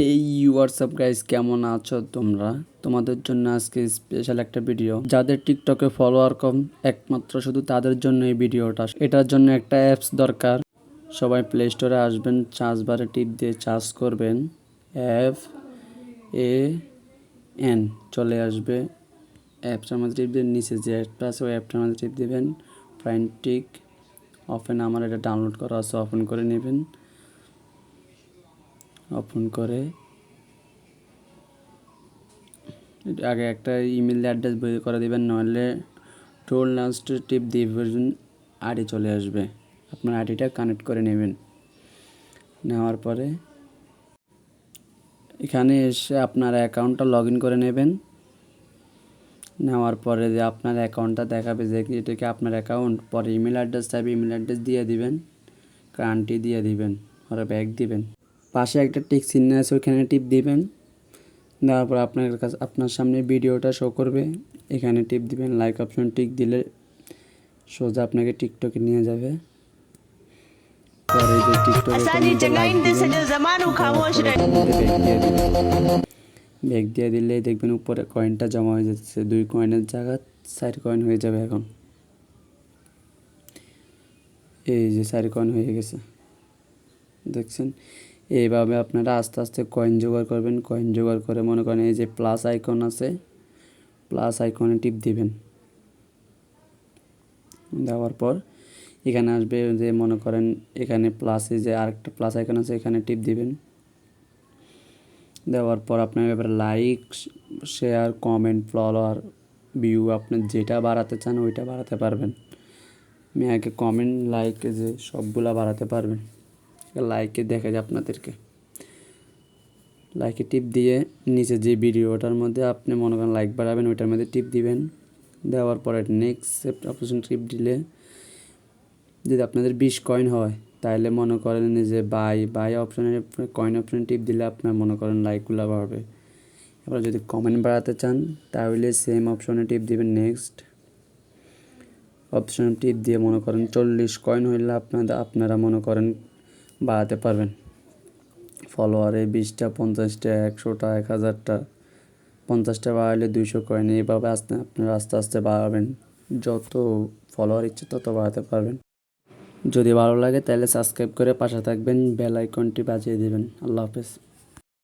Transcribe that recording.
হেই WhatsApp guys, কেমন আছো তোমরা? তোমাদের জন্য আজকে স্পেশাল একটা ভিডিও। যাদের টিকটকে ফলোয়ার কম, একমাত্র শুধু তাদের জন্য এই ভিডিওটা। এটার জন্য একটা অ্যাপস দরকার। সবাই প্লে স্টোরে আসবেন, সার্চ বারে টিপ দিয়ে সার্চ করবেন FAN, চলে আসবে। অ্যাপসটার মধ্যে টিপ দিয়ে নিচে যে অ্যাপটা আছে ওই অ্যাপটার মধ্যে টিপ দেবেন। প্রাইন্টিক ওপেন, আমার এটা ডাউনলোড করা আছে, ওপেন করে নেবেন। ওপেন করে আগে একটা ইমেল অ্যাড্রেস বের করে দেবেন, নইলে টোল লাস্ট টিপ দিয়ে ভার্জন আইডি চলে আসবে। আপনার আইডিটা কানেক্ট করে নেবেন। নেওয়ার পরে এখানে এসে আপনার অ্যাকাউন্টটা লগ ইন করে নেবেন। নেওয়ার পরে যে আপনার অ্যাকাউন্টটা দেখাবে যে এটাকে আপনার অ্যাকাউন্ট, পরে ইমেল অ্যাড্রেস চাইবে, ইমেল অ্যাড্রেস দিয়ে দিবেন, কান্ট্রি দিয়ে দিবেন, পরে ব্যাক দিবেন। পাশে একটা টিক চিহ্ন আছে, ওইখানে টিপ দিবেন। দেওয়ার পর আপনার সামনে ভিডিওটা শো করবে, এখানে টিপ দিবেন। লাইক অপশন টিক দিলে সোজা আপনাকে টিকটকে নিয়ে যাবে। পরে যে ব্যাগ দিয়ে দিলে দেখবেন উপরে কয়েনটা জমা হয়ে যাচ্ছে। 2 কয়েনের জায়গা 4 কয়েন হয়ে যাবে। এখন এই যে 4 কয়েন হয়ে গেছে, দেখছেন? এইভাবে আপনারা আস্তে আস্তে কয়েন জোগাড় করবেন। কয়েন জোগাড় করে মনে করেন এই যে প্লাস আইকন আছে, প্লাস আইকনে টিপ দিবেন। দেওয়ার পর এখানে আসবে যে মনে করেন এখানে প্লাসে যে আরেকটা প্লাস আইকন আছে, এখানে টিপ দিবেন। দেওয়ার পর আপনার ব্যাপারে like, share, comment, follower, view আপনি যেটা বাড়াতে চান ওইটা বাড়াতে পারবেন। আমি আগে কমেন্ট, লাইক যে সবগুলা বাড়াতে পারবেন। লাইকে দেখা যায় আপনাদেরকে। লাইকে টিপ দিয়ে নিচে যে ভিডিওটার মধ্যে আপনি মনে করেন লাইক বাড়াবেন ওইটার মধ্যে টিপ দিবেন। দেওয়ার পরে নেক্সট অপশন টিপ দিলে যদি আপনাদের 20 কয়েন হয় তাহলে মনে করেন যে বাই অপশনে কয়েন অপশনে টিপ দিলে আপনার মনে করেন লাইকগুলো বাড়বে। এবার যদি কমেন্ট বাড়াতে চান তাহলে সেম অপশনে টিপ দিবেন। নেক্সট অপশনে টিপ দিয়ে মনে করেন 40 কয়েন হইলে আপনারা মনে করেন বাড়াতে পারবেন। ফলোয়ারে 20টা, 50টা, 100টা, 1000টা, 50টা বাড়ালে 200 কয়েন। এইভাবে আপনারা আস্তে আস্তে বাড়াবেন। যত ফলোয়ার ইচ্ছে তত বাড়াতে পারবেন। যদি ভালো লাগে তাহলে সাবস্ক্রাইব করে পাশে থাকবেন, বেল আইকনটি বাজিয়ে দেবেন। আল্লাহ হাফেজ।